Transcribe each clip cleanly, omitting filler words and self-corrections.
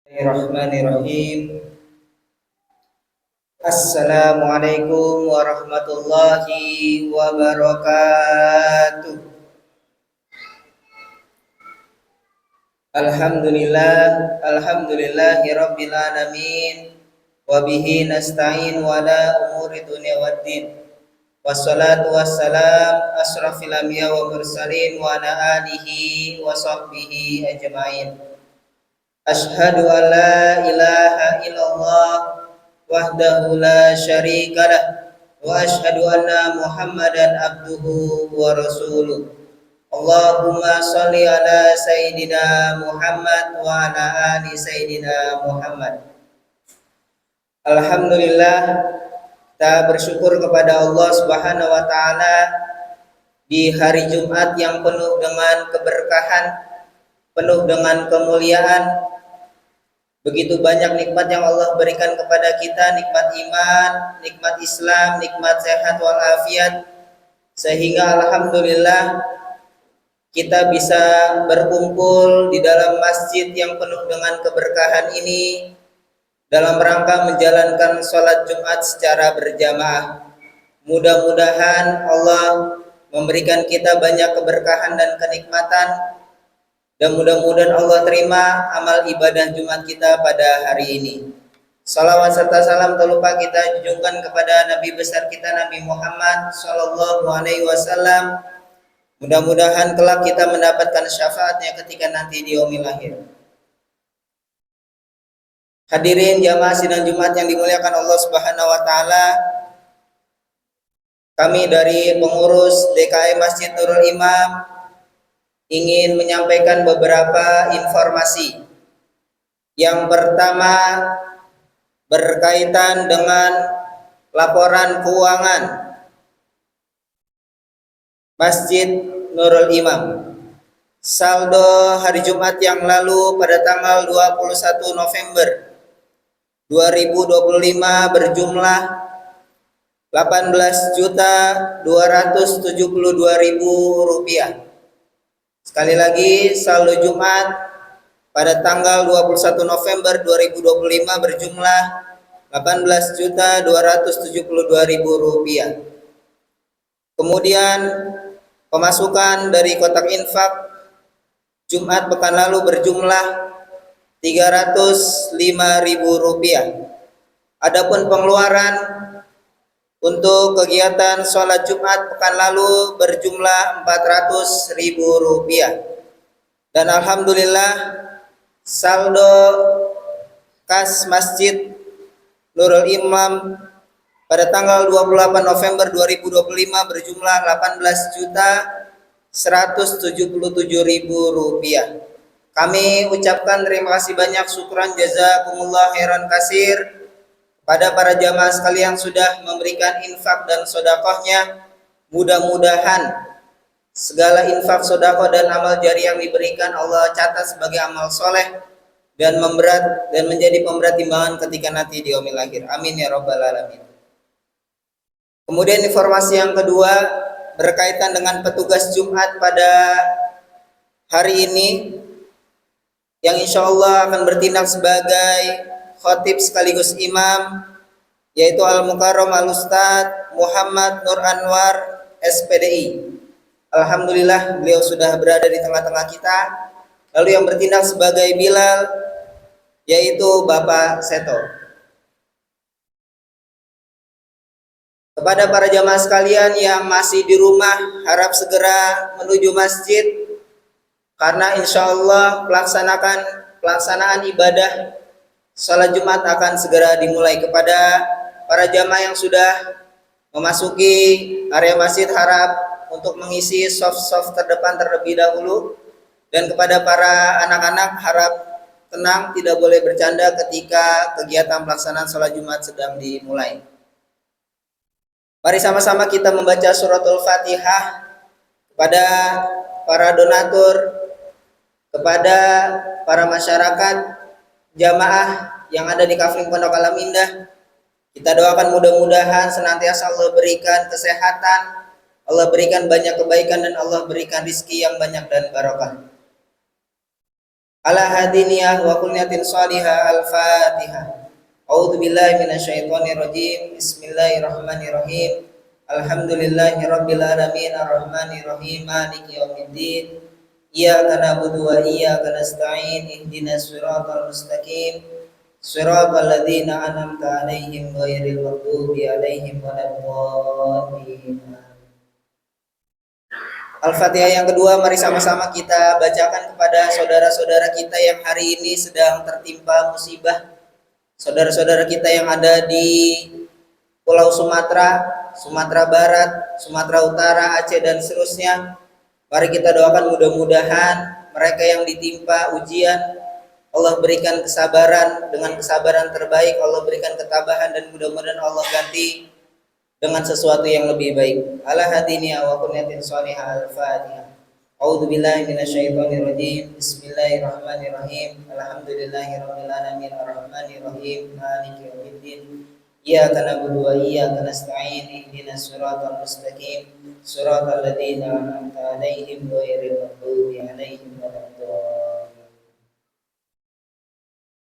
Bismillahirrahmanirrahim. Assalamualaikum warahmatullahi wabarakatuh. Alhamdulillahi rabbil alamin. Wa bihi nasta'in wa la umuri dunya waddin. Wassalatu wassalam asrafil anbiya wa mursalin wa ala alihi wa sahbihi ajma'in. Ashhadu an la ilaha illallah wahdahu la syarikalah wa ashhadu anna Muhammadan abduhu wa rasuluh. Allahumma shalli ala sayyidina Muhammad wa ala ali sayyidina Muhammad. Alhamdulillah, kita bersyukur kepada Allah Subhanahu wa taala di hari Jumat yang penuh dengan keberkahan, penuh dengan kemuliaan. Begitu banyak nikmat yang Allah berikan kepada kita, nikmat iman, nikmat Islam, nikmat sehat walafiat, sehingga alhamdulillah kita bisa berkumpul di dalam masjid yang penuh dengan keberkahan ini dalam rangka menjalankan sholat Jumat secara berjamaah. Mudah-mudahan Allah memberikan kita banyak keberkahan dan kenikmatan, dan mudah-mudahan Allah terima amal ibadah Jumat kita pada hari ini. Salawat serta salam tak lupa kita junjungkan kepada Nabi besar kita Nabi Muhammad Sallallahu Alaihi Wasallam. Mudah-mudahan kelak kita mendapatkan syafaatnya ketika nanti di yaumil akhir. Hadirin jamaah sidang Jumat yang dimuliakan Allah Subhanahu Wa Taala, kami dari pengurus DKM Masjid Nurul Imam ingin menyampaikan beberapa informasi. Yang pertama berkaitan dengan laporan keuangan Masjid Nurul Imam. Saldo hari Jumat yang lalu pada tanggal 21 November 2025 berjumlah 18.272.000 rupiah. Sekali lagi, saldo Jumat pada tanggal 21 November 2025 berjumlah 18.272.000 rupiah. Kemudian pemasukan dari kotak infak Jumat pekan lalu berjumlah 305.000 rupiah. Adapun pengeluaran untuk kegiatan sholat Jumat pekan lalu berjumlah 400.000 rupiah. Dan alhamdulillah saldo kas Masjid Nurul Imam pada tanggal 28 November 2025 berjumlah 18.177.000 rupiah. Kami ucapkan terima kasih banyak, syukran jazakumullah khairan kasir pada para jamaah sekalian sudah memberikan infak dan sodakohnya. Mudah-mudahan segala infak, sodakoh, dan amal jari yang diberikan Allah catat sebagai amal soleh dan menjadi pemberat timbangan ketika nanti di yaumil akhir. Amin ya rabbal alamin. Kemudian informasi yang kedua berkaitan dengan petugas Jumat pada hari ini yang insya Allah akan bertindak sebagai khotib sekaligus imam, yaitu Al-Mukarram Al-Ustadz Muhammad Nur Anwar SPDI. Alhamdulillah beliau sudah berada di tengah-tengah kita. Lalu yang bertindak sebagai Bilal yaitu Bapak Seto. Kepada para jamaah sekalian yang masih di rumah, harap segera menuju masjid karena insya Allah pelaksanaan ibadah sholat Jumat akan segera dimulai. Kepada para jamaah yang sudah memasuki area masjid, harap untuk mengisi soft terdepan terlebih dahulu. Dan kepada para anak-anak harap tenang, tidak boleh bercanda ketika kegiatan pelaksanaan sholat Jumat sedang dimulai. Mari sama-sama kita membaca suratul Fatihah. Kepada para donatur, kepada para masyarakat jamaah yang ada di Kafling Pondok Alam Indah, kita doakan mudah-mudahan senantiasa Allah berikan kesehatan, Allah berikan banyak kebaikan, dan Allah berikan rizki yang banyak dan barokah. ala hadiniyah wa kulniyatin salihah. Al-Fatihah. A'udzu billahi minasyaitonir rajim. Bismillahirrahmanirrahim. Alhamdulillahi rabbil alamin arrahmanir rahim maliki yaumiddin. Iyyaka na'budu wa iyyaka nasta'in ihdinas siratal mustaqim siratal ladzina an'amta 'alaihim ghairil maghdubi 'alaihim waladdallin. Al-Fatihah yang kedua, mari sama-sama kita bacakan kepada saudara-saudara kita yang hari ini sedang tertimpa musibah. Saudara-saudara kita yang ada di Pulau Sumatera, Sumatera Barat, Sumatera Utara, Aceh dan seterusnya. Mari kita doakan mudah-mudahan mereka yang ditimpa ujian Allah berikan kesabaran, dengan kesabaran terbaik Allah berikan ketabahan, dan mudah-mudahan Allah ganti dengan sesuatu yang lebih baik. Ala hadiniya wa kunyatin salihah. Al-Fatihah. A'udzu billahi minasyaitonir rajim. Bismillahirrahmanirrahim. Alhamdulillahirabbil alamin arrahmanir rahim maliki yaumiddin. Iyyaka na'budu wa iyyaka nasta'in ihdinas siratal mustaqim siratal ladzina an'amta 'alaihim ghairil maghdubi 'alaihim waladdallin.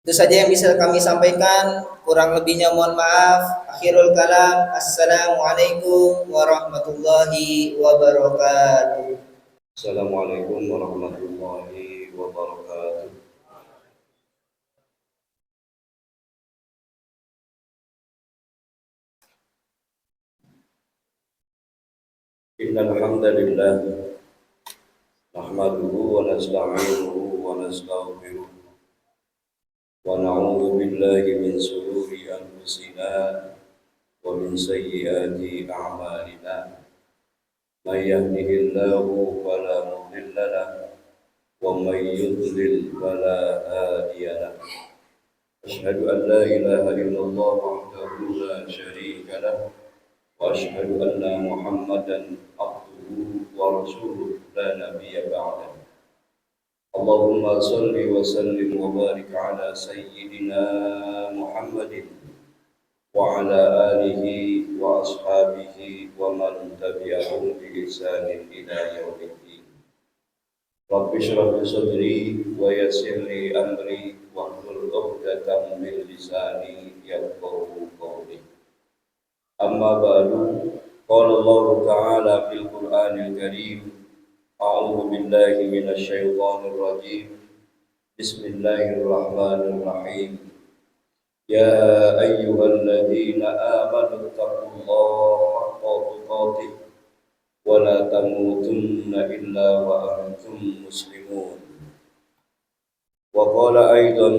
Itu saja yang bisa kami sampaikan, kurang lebihnya mohon maaf. Akhirul kalam, assalamualaikum warahmatullahi wabarakatuh. Assalamualaikum warahmatullahi wabarakatuh. Innal hamdalillah nahmaduhu wa nasta'inuhu wa nastaghfiruh wa na'udzu billahi min shururi anfusina wa min sayyiati a'malina. May yahdihillahu fala mudilla lahu wa may yudlil fala hadiya lahu. Asyhadu an la ilaha illallah wahdahu la syarika lahu wa asyhadu anna Muhammadan abduhu wa rasuluhu la nabiyya ba'dahu. Allahumma salli wa sallim wa barik ala sayyidina Muhammadin wa ala alihi wa ashabihi wa man tabi'ahum bi ihsanin ila yaumiddin. Rabbi shrah li sadri wa yassir li amri wahlul 'uqdatam min lisani yafqahu qawli. Amma ba'du. Qala Allah Ta'ala fil Qur'anil Karim. A'udzu billahi minasy syaithanir rajim. Bismillahirrahmanirrahim. Ya ayyuhalladzina amanu taqullaha haqqa tuqatih wa la tamutunna illa wa antum muslimun. Wa qala aidan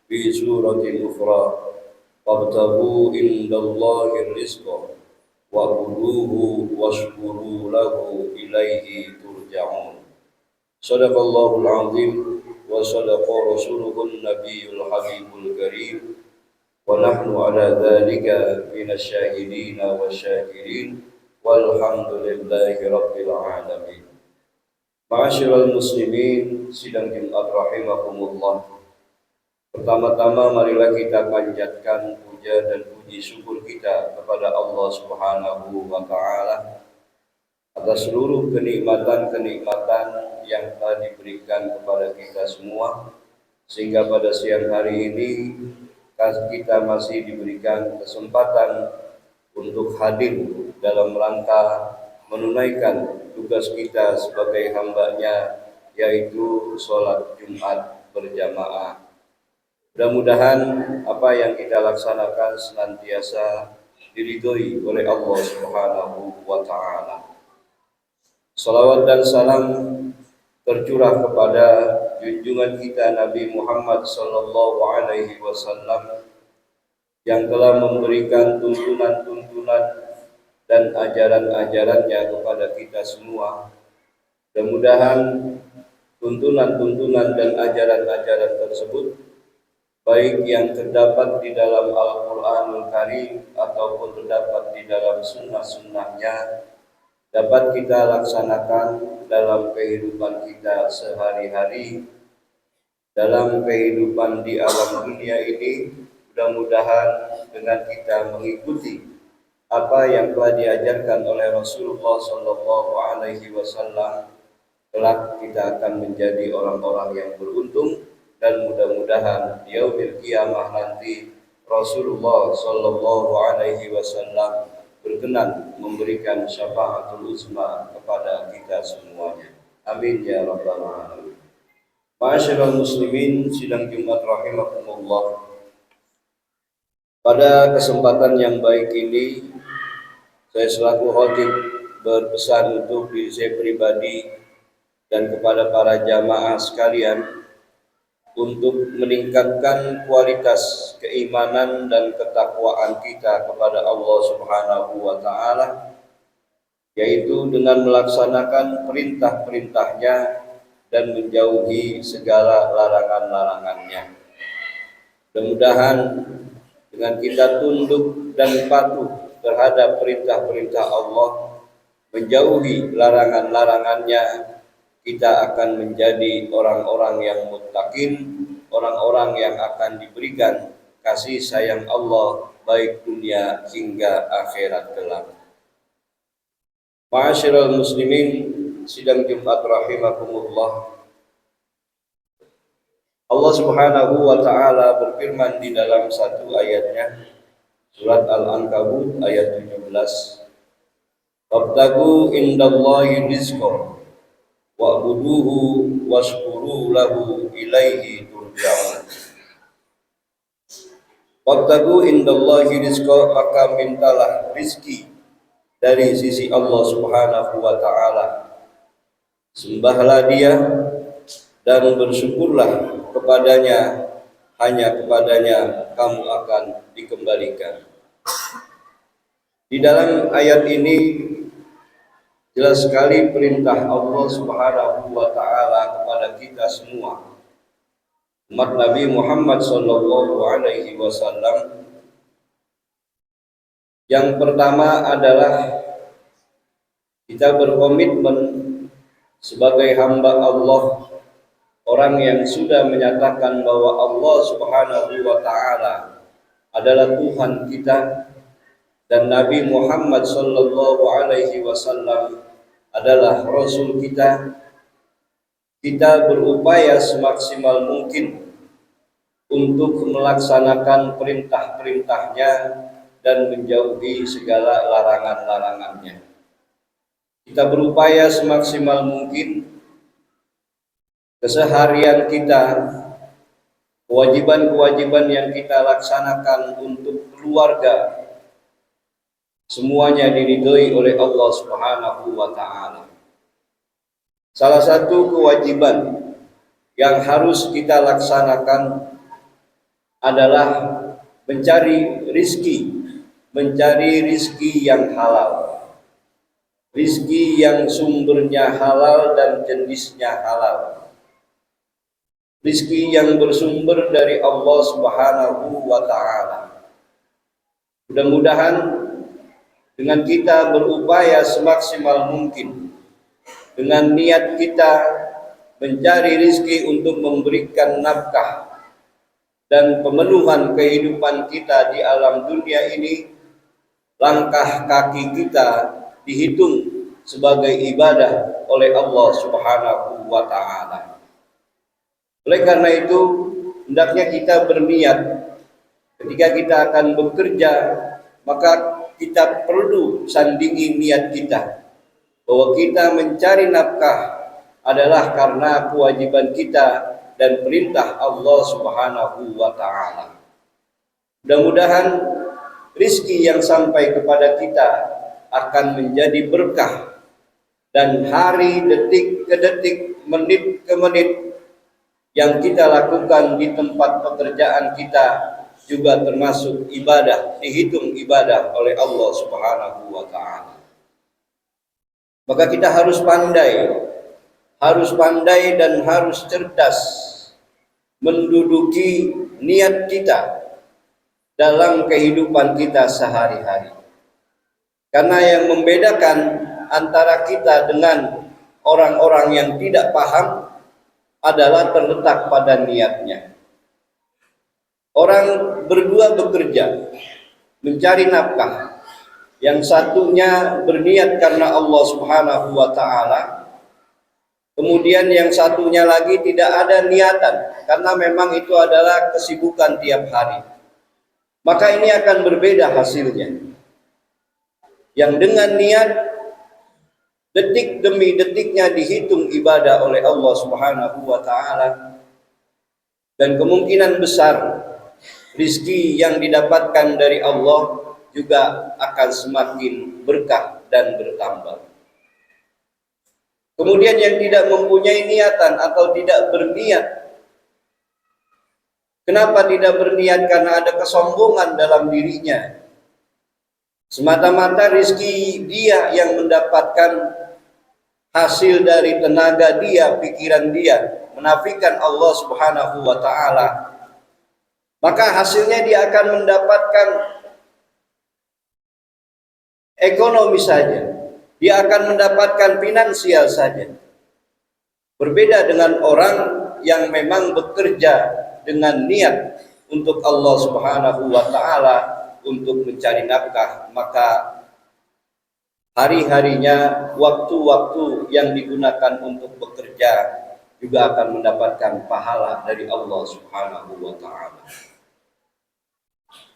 fi suratin ukhra wabtaghu indallahi rizqa wa'buduhu washkuru lahu ilaihi turja'un. Shadaqallahul azim wa shadaqa rasuluhun nabiyul habibul karim wa nahnu ala dhalika minasy syahidin wa syakirin walhamdulillahi rabbil alamin. Ma'asyiral muslimin sidang Jumat rahimakumullah. Pertama-tama marilah kita panjatkan puja dan puji syukur kita kepada Allah Subhanahu wa Ta'ala atas seluruh kenikmatan-kenikmatan yang telah diberikan kepada kita semua, sehingga pada siang hari ini kita masih diberikan kesempatan untuk hadir dalam rangka menunaikan tugas kita sebagai hamba-Nya, yaitu sholat Jumat berjamaah. Mudah-mudahan apa yang kita laksanakan senantiasa diridhoi oleh Allah Subhanahu wa Ta'ala. Salawat dan salam tercurah kepada junjungan kita Nabi Muhammad sallallahu alaihi wasallam yang telah memberikan tuntunan-tuntunan dan ajaran-ajarannya kepada kita semua. Mudah-mudahan tuntunan-tuntunan dan ajaran-ajaran tersebut, baik yang terdapat di dalam Al-Quranul Karim ataupun terdapat di dalam sunnah-sunnahnya, dapat kita laksanakan dalam kehidupan kita sehari-hari, dalam kehidupan di alam dunia ini. Mudah-mudahan dengan kita mengikuti apa yang telah diajarkan oleh Rasulullah SAW kelak kita akan menjadi orang-orang yang beruntung, dan mudah-mudahan di yaumil qiyamah nanti Rasulullah Shallallahu Alaihi Wasallam berkenan memberikan syafaatul uzma kepada kita semuanya. Amin ya rabbal alamin. Ma'asyiral muslimin, sidang Jumat rahimakumullah. Pada kesempatan yang baik ini, saya selaku khatib berpesan untuk diri saya pribadi dan kepada para jamaah sekalian untuk meningkatkan kualitas keimanan dan ketakwaan kita kepada Allah Subhanahu wa taala, yaitu dengan melaksanakan perintah-perintahnya dan menjauhi segala larangan-larangannya. Mudah-mudahan dengan kita tunduk dan patuh terhadap perintah-perintah Allah, menjauhi larangan-larangannya, kita akan menjadi orang-orang yang muttaqin, orang-orang yang akan diberikan kasih sayang Allah baik dunia hingga akhirat kelak. Ma'asyiral muslimin, sidang Jumat rahimakumullah. Allah Subhanahu wa taala berfirman di dalam satu ayatnya, surat Al-Ankabut ayat 17, "Wabtagu indallahi rizqa wa'buduhu washkuru lahu ilaihi turja'un." Wabtagu indallahi rizqa, maka mintalah rizki dari sisi Allah Subhanahu wa taala. Sembahlah Dia dan bersyukurlah kepadanya, hanya kepadanya kamu akan dikembalikan. Di dalam ayat ini jelas sekali perintah Allah Subhanahu wa taala kepada kita semua, umat Nabi Muhammad sallallahu alaihi wasallam. Yang pertama adalah kita berkomitmen sebagai hamba Allah, orang yang sudah menyatakan bahwa Allah Subhanahu wa taala adalah Tuhan kita dan Nabi Muhammad sallallahu alaihi wasallam adalah Rasul kita. Kita berupaya semaksimal mungkin untuk melaksanakan perintah-perintahnya dan menjauhi segala larangan-larangannya. Kita berupaya semaksimal mungkin keseharian kita, kewajiban-kewajiban yang kita laksanakan untuk keluarga, semuanya diridhoi oleh Allah Subhanahu wa taala. Salah satu kewajiban yang harus kita laksanakan adalah mencari rizki yang halal, rizki yang sumbernya halal dan jenisnya halal, rizki yang bersumber dari Allah Subhanahu wa taala. Mudah-mudahan dengan kita berupaya semaksimal mungkin, dengan niat kita mencari rizki untuk memberikan nafkah dan pemenuhan kehidupan kita di alam dunia ini, langkah kaki kita dihitung sebagai ibadah oleh Allah Subhanahu wa taala. Oleh karena itu, hendaknya kita berniat ketika kita akan bekerja, maka kita perlu sandingi niat kita bahwa kita mencari nafkah adalah karena kewajiban kita dan perintah Allah Subhanahu wa taala. Mudah-mudahan rizki yang sampai kepada kita akan menjadi berkah, dan hari, detik ke detik, menit ke menit yang kita lakukan di tempat pekerjaan kita juga termasuk ibadah, dihitung ibadah oleh Allah Subhanahu wa taala. Maka kita harus pandai dan harus cerdas menduduki niat kita dalam kehidupan kita sehari-hari. Karena yang membedakan antara kita dengan orang-orang yang tidak paham adalah terletak pada niatnya. Orang berdua bekerja, mencari nafkah. Yang satunya berniat karena Allah Subhanahu wa taala, Kemudian yang satunya lagi tidak ada niatan, karena memang itu adalah kesibukan tiap hari. Maka ini akan berbeda hasilnya. Yang dengan niat, detik demi detiknya dihitung ibadah oleh Allah Subhanahu wa Ta'ala, dan kemungkinan besar rizki yang didapatkan dari Allah juga akan semakin berkah dan bertambah. Kemudian yang tidak mempunyai niatan atau tidak berniat, kenapa tidak berniat? Karena ada kesombongan dalam dirinya. Semata-mata rizki dia yang mendapatkan hasil dari tenaga dia, pikiran dia, menafikan Allah Subhanahu wa Ta'ala. Maka hasilnya dia akan mendapatkan ekonomi saja, dia akan mendapatkan finansial saja. Berbeda dengan orang yang memang bekerja dengan niat untuk Allah Subhanahu wa Ta'ala, untuk mencari nafkah, maka hari-harinya, waktu-waktu yang digunakan untuk bekerja juga akan mendapatkan pahala dari Allah Subhanahu wa Ta'ala.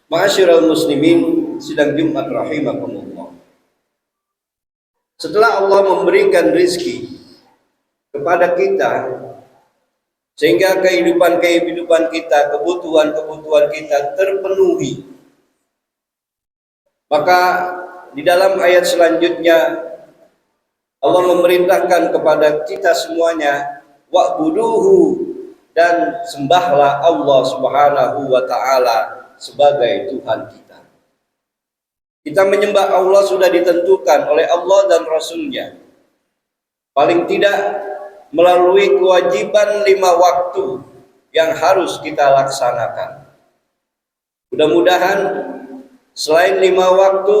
Ma'asyiral muslimin sidang Jumat rahimakumullah. Setelah Allah memberikan rizki kepada kita, sehingga kehidupan kita, kebutuhan kita terpenuhi, maka di dalam ayat selanjutnya Allah memerintahkan kepada kita semuanya, wa'buduhu, dan sembahlah Allah Subhanahu wa Ta'ala sebagai Tuhan kita. Kita menyembah Allah sudah ditentukan oleh Allah dan Rasul-Nya. Paling tidak melalui kewajiban 5 waktu yang harus kita laksanakan. Mudah-mudahan selain 5 waktu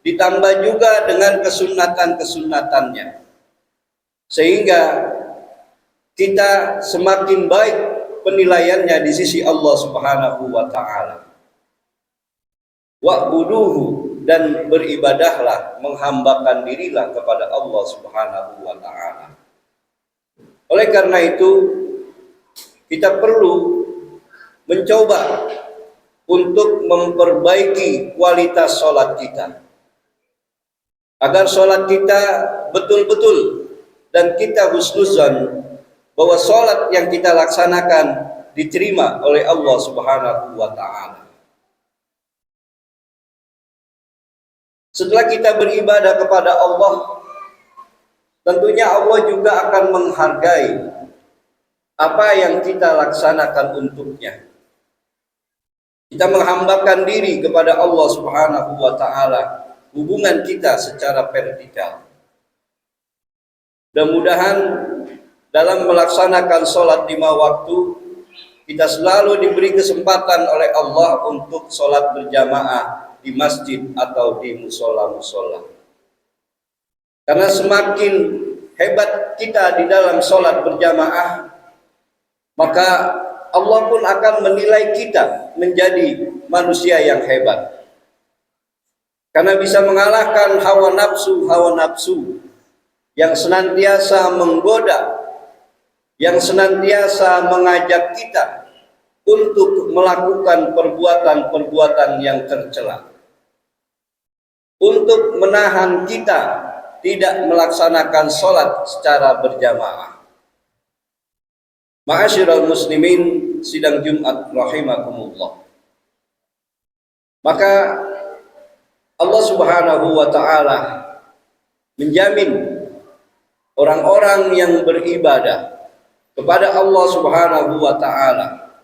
ditambah juga dengan kesunatan-kesunatannya, sehingga kita semakin baik penilaiannya di sisi Allah Subhanahu wa Ta'ala. Wa'buduhu, dan beribadahlah, menghambakan dirilah kepada Allah Subhanahu wa Ta'ala. Oleh karena itu, kita perlu mencoba untuk memperbaiki kualitas sholat kita, agar sholat kita betul-betul dan kita husnuzan bahwa sholat yang kita laksanakan diterima oleh Allah Subhanahu wa Ta'ala. Setelah kita beribadah kepada Allah, tentunya Allah juga akan menghargai apa yang kita laksanakan untuknya. Kita menghambakan diri kepada Allah Subhanahu wa Ta'ala, hubungan kita secara vertikal. Mudah-mudahan dalam melaksanakan sholat 5 waktu, kita selalu diberi kesempatan oleh Allah untuk sholat berjamaah di masjid atau di musola-musola. Karena semakin hebat kita di dalam sholat berjamaah, maka Allah pun akan menilai kita menjadi manusia yang hebat. Karena bisa mengalahkan hawa nafsu yang senantiasa menggoda, yang senantiasa mengajak kita untuk melakukan perbuatan-perbuatan yang tercela, untuk menahan kita tidak melaksanakan sholat secara berjamaah. Ma'asyiral muslimin sidang Jumat rahimakumullah. Maka Allah Subhanahu wa Ta'ala menjamin orang-orang yang beribadah kepada Allah Subhanahu wa Ta'ala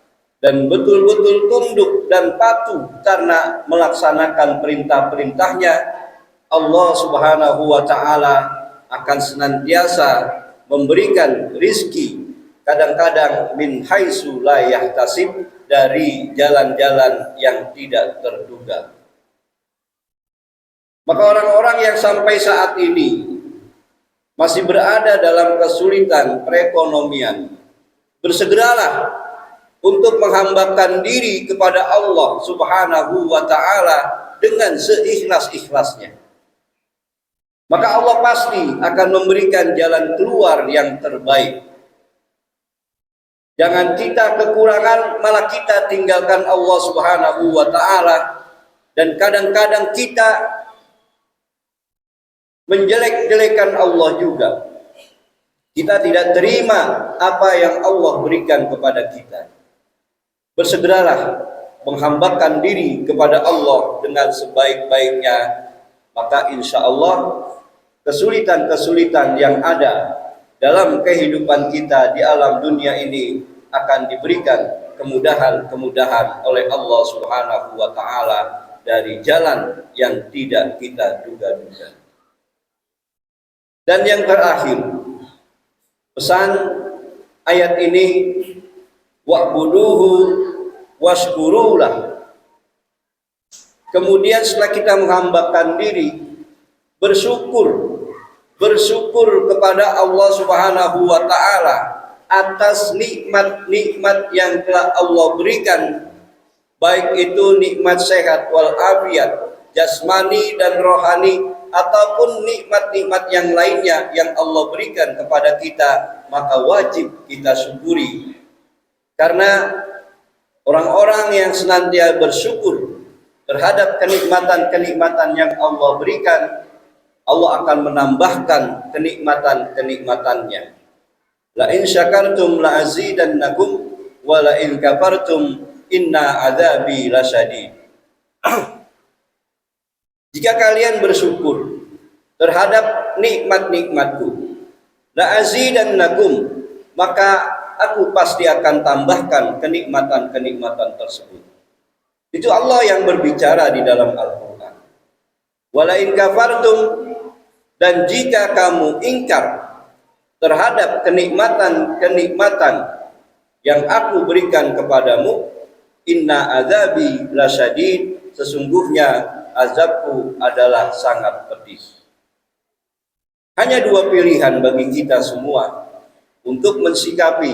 dan betul-betul tunduk dan patuh karena melaksanakan perintah-perintahnya, Allah Subhanahu wa Ta'ala akan senantiasa memberikan rizki, kadang-kadang min haitsu la yahtasib, dari jalan-jalan yang tidak terduga. Maka orang-orang yang sampai saat ini masih berada dalam kesulitan perekonomian, bersegeralah untuk menghambakan diri kepada Allah Subhanahu wa Ta'ala dengan seikhlas-ikhlasnya. maka Allah pasti akan memberikan jalan keluar yang terbaik. Jangan kita kekurangan, malah kita tinggalkan Allah Subhanahu wa Ta'ala, dan kadang-kadang kita menjelek-jelekan Allah juga. Kita tidak terima apa yang Allah berikan kepada kita. Bersegeralah menghambakan diri kepada Allah dengan sebaik-baiknya, maka insya Allah kesulitan-kesulitan yang ada dalam kehidupan kita di alam dunia ini akan diberikan kemudahan-kemudahan oleh Allah Subhanahu wa Ta'ala dari jalan yang tidak kita duga-duga. Dan yang terakhir, pesan ayat ini, wa'buduhu washkurulah. Kemudian setelah kita menghambakan diri, bersyukur kepada Allah Subhanahu wa Ta'ala atas nikmat-nikmat yang telah Allah berikan, baik itu nikmat sehat wal afiat, jasmani dan rohani, ataupun nikmat-nikmat yang lainnya yang Allah berikan kepada kita, maka wajib kita syukuri. Karena orang-orang yang senantiasa bersyukur terhadap kenikmatan-kenikmatan yang Allah berikan, Allah akan menambahkan kenikmatan-kenikmatannya. La in syakartum la azidannakum wa la in kafartum inna adzabi lasyadid. Jika kalian bersyukur terhadap nikmat-nikmatku, la azidannakum, maka aku pasti akan tambahkan kenikmatan-kenikmatan tersebut. Itu Allah yang berbicara di dalam Al-Quran. Wa la in kafartum, dan jika kamu ingkar terhadap kenikmatan-kenikmatan yang aku berikan kepadamu, inna adzabi lasyadid, sesungguhnya azabku adalah sangat pedih. Hanya dua pilihan bagi kita semua untuk mensikapi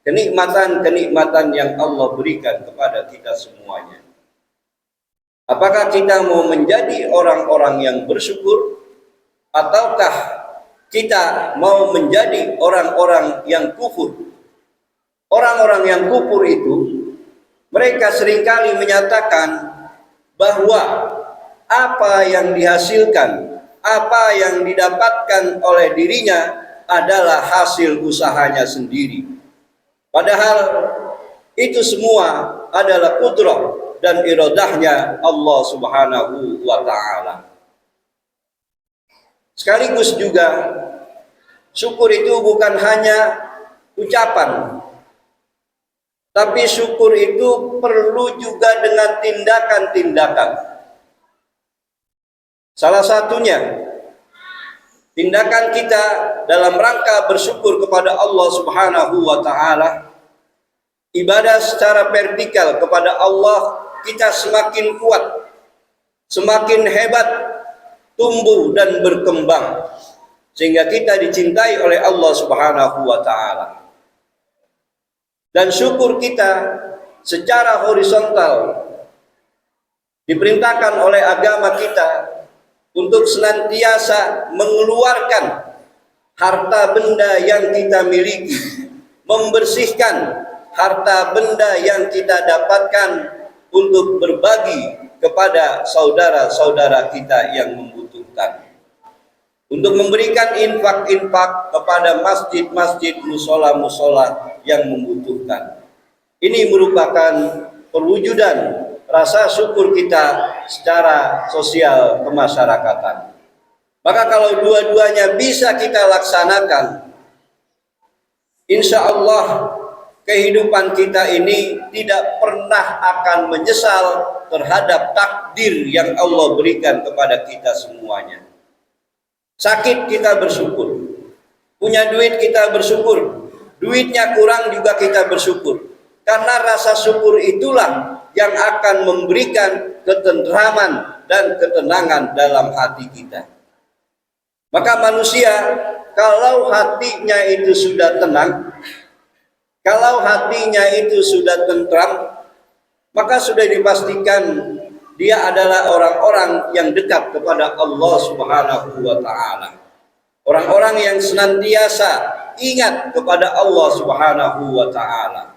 kenikmatan-kenikmatan yang Allah berikan kepada kita semuanya. Apakah kita mau menjadi orang-orang yang bersyukur, ataukah kita mau menjadi orang-orang yang kufur? Orang-orang yang kufur itu, mereka seringkali menyatakan bahwa apa yang dihasilkan, apa yang didapatkan oleh dirinya adalah hasil usahanya sendiri. Padahal itu semua adalah qudrah dan iradahnya Allah Subhanahu wa Ta'ala. Sekaligus juga syukur itu bukan hanya ucapan, tapi syukur itu perlu juga dengan tindakan-tindakan. Salah satunya, tindakan kita dalam rangka bersyukur kepada Allah Subhanahu wa Ta'ala, ibadah secara vertikal kepada Allah, kita semakin kuat, semakin hebat, tumbuh dan berkembang, sehingga kita dicintai oleh Allah Subhanahu wa Ta'ala. Dan syukur kita secara horizontal diperintahkan oleh agama kita untuk senantiasa mengeluarkan harta benda yang kita miliki, membersihkan harta benda yang kita dapatkan untuk berbagi kepada saudara-saudara kita yang membutuhkan, untuk memberikan infak-infak kepada masjid-masjid, musola-musola yang membutuhkan. Ini merupakan perwujudan rasa syukur kita secara sosial kemasyarakatan. Maka kalau dua-duanya bisa kita laksanakan, insya Allah kehidupan kita ini tidak pernah akan menyesal terhadap takdir yang Allah berikan kepada kita semuanya. Sakit kita bersyukur, punya duit kita bersyukur, duitnya kurang juga kita bersyukur. Karena rasa syukur itulah yang akan memberikan ketentraman dan ketenangan dalam hati kita. Maka manusia, kalau hatinya itu sudah tenang, kalau hatinya itu sudah tentram, maka sudah dipastikan dia adalah orang-orang yang dekat kepada Allah Subhanahu wa taala. Orang-orang yang senantiasa ingat kepada Allah Subhanahu wa taala.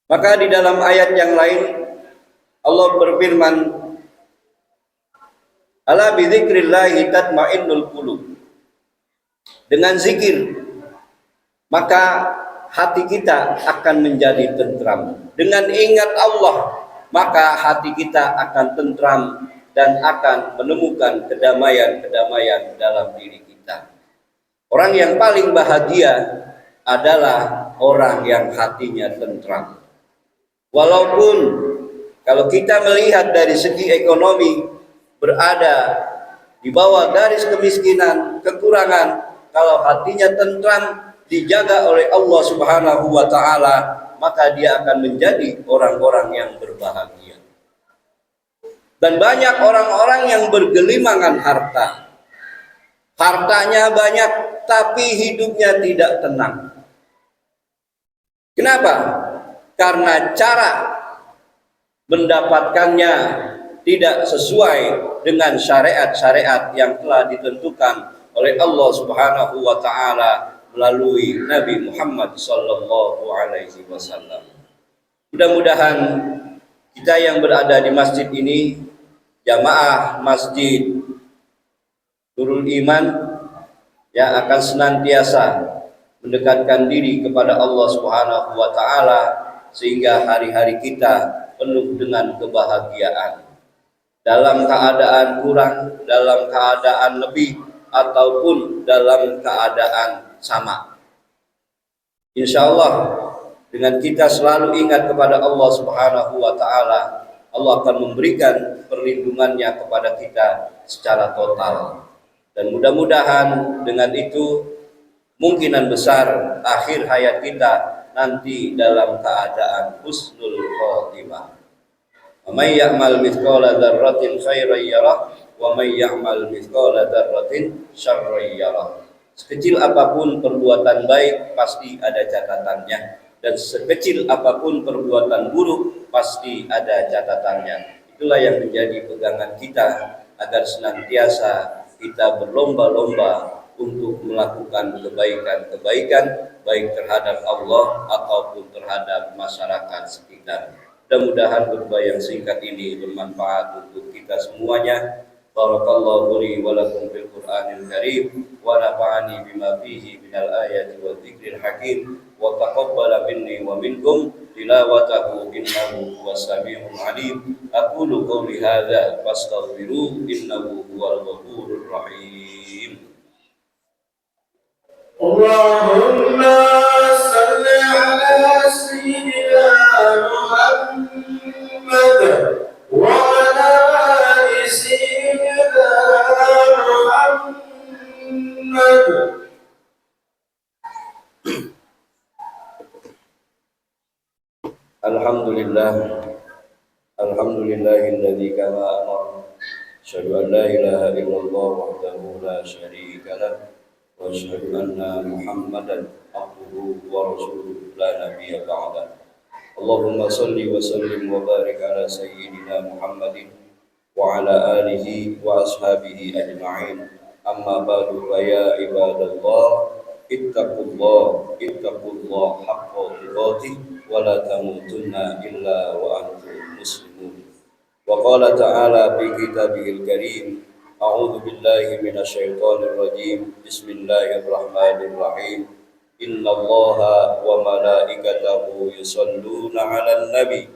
Maka di dalam ayat yang lain Allah berfirman, ala bi dzikrillahi tatmainnul qulub. Dengan zikir maka hati kita akan menjadi tentram. Dengan ingat Allah maka hati kita akan tentram dan akan menemukan kedamaian-kedamaian dalam diri kita. Orang yang paling bahagia adalah orang yang hatinya tentram. Walaupun kalau kita melihat dari segi ekonomi berada di bawah garis kemiskinan, kekurangan, kalau hatinya tentram, dijaga oleh Allah Subhanahu wa taala, maka dia akan menjadi orang-orang yang berbahagia. Dan banyak orang-orang yang bergelimangan harta. Hartanya banyak tapi hidupnya tidak tenang. Kenapa? Karena cara mendapatkannya tidak sesuai dengan syariat-syariat yang telah ditentukan oleh Allah Subhanahu wa taala melalui Nabi Muhammad sallallahu alaihi wasallam. Mudah-mudahan kita yang berada di masjid ini, jamaah Masjid Nurul Iman, yang akan senantiasa mendekatkan diri kepada Allah Subhanahu wa taala sehingga hari-hari kita penuh dengan kebahagiaan. Dalam keadaan kurang, dalam keadaan lebih, ataupun dalam keadaan sama. Insya Allah dengan kita selalu ingat kepada Allah Subhanahu wa taala, Allah akan memberikan perlindungannya kepada kita secara total. Dan mudah-mudahan dengan itu kemungkinan besar akhir hayat kita nanti dalam keadaan husnul khotimah. Wa may ya'mal mithqala dzarratin khairan yarah wa may ya'mal mithqala dzarratin syarran yarah. Sekecil apapun perbuatan baik pasti ada catatannya, dan sekecil apapun perbuatan buruk pasti ada catatannya. Itulah yang menjadi pegangan kita agar senantiasa kita berlomba-lomba untuk melakukan kebaikan-kebaikan baik terhadap Allah ataupun terhadap masyarakat sekitar. Mudah-mudahan khutbah yang singkat ini bermanfaat untuk kita semuanya. Barakallahu li wa lakum fil Qur'anil Karim wa nafa'ani bima fihi minal ayati wa dzikril hakim wa taqabbala minni wa minkum tilawatahu innahu huwas samiul alim. Aqulu qouli hadza fastaghfiru innahu huwal ghafurur rahim. Allahumma salli ala sayyidina Muhammad wa ala ali sayyidina Muhammad. Alhamdulillahilladzi kama amara. Asyhadu an la ilaha illallah wahdahu la syarika lah. Wa asyhadu anna Muhammadan abduhu wa rasuluhu la nabiyya ba'da. Allahumma salli wa sallim wa barik ala sayyidina Muhammadin wa ala alihi wa ashabihi ajma'in. Amma ba'du fa ya ibadallah ittaqullah haqqa tuqatih wa la tamutunna illa wa antum muslimun. Wa qala ta'ala fi kitabihil karim, a'udzu billahi minasyaitonir rajim. Bismillahirrahmanirrahim. Innallaha wa malaikatahu yusholluna 'alan nabi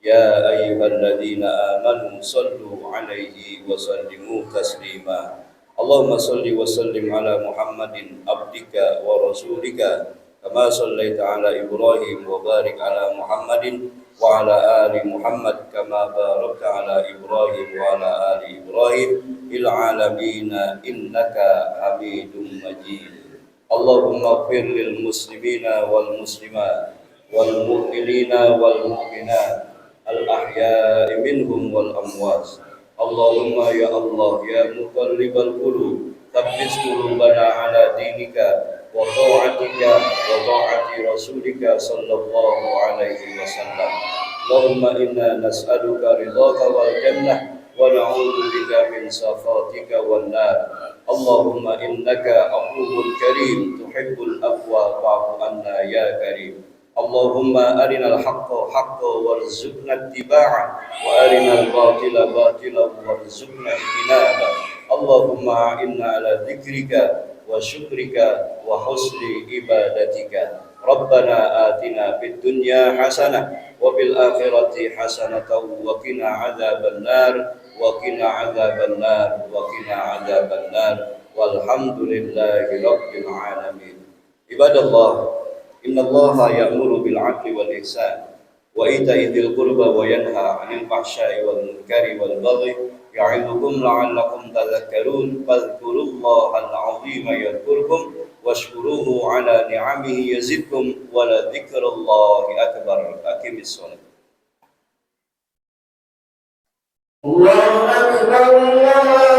ya ayyuhalladzina amanu shallu 'alaihi wa sallimu taslima. Allahumma shalli wa sallim ala Muhammadin abdika wa rasulika kama shallaita ala Ibrahim wa barik ala Muhammadin wa ala ali Muhammad kama barakta ala Ibrahim wa ala ali Ibrahim fil alamin innaka Hamidum Majid. Allahumma ighfir lil muslimina wal muslimat wal mu'minina wal mu'minat al ahya'i minhum wal amwat. Allahumma ya Allah ya muqallibal qulub tsabbit qulubana ala dinika wa ta'atika wa ta'ati rasulika sallallahu alaihi wasallam. اللهم إنا نسألك رضاك والجنة ونعوذ بك من سخطك والنار. اللهم إنك عفو كريم تحب العفو فاعف عنا يا كريم. اللهم أرنا الحق حقا وارزقنا اتباعه وأرنا الباطل باطلا وارزقنا اجتنابه. اللهم أعنا على ذكرك وشكرك وحسن عبادتك. ربنا آتنا في الدنيا حسنة وفي الآخرة حسنة وقنا عذاب النار وقنا عذاب النار وقنا عذاب النار والحمد لله رب العالمين. عباد الله، إن الله يأمر بالعدل والإحسان وإيتاء ذي القربى وينهى عن الفحشاء والمنكر والبغي يعظكم لعلكم تذكرون. فاذكروا الله العظيم يذكركم واشكروه على نعمه يزدكم ولذكر الله أكبر. أقم الصلاة. الله أكبر الله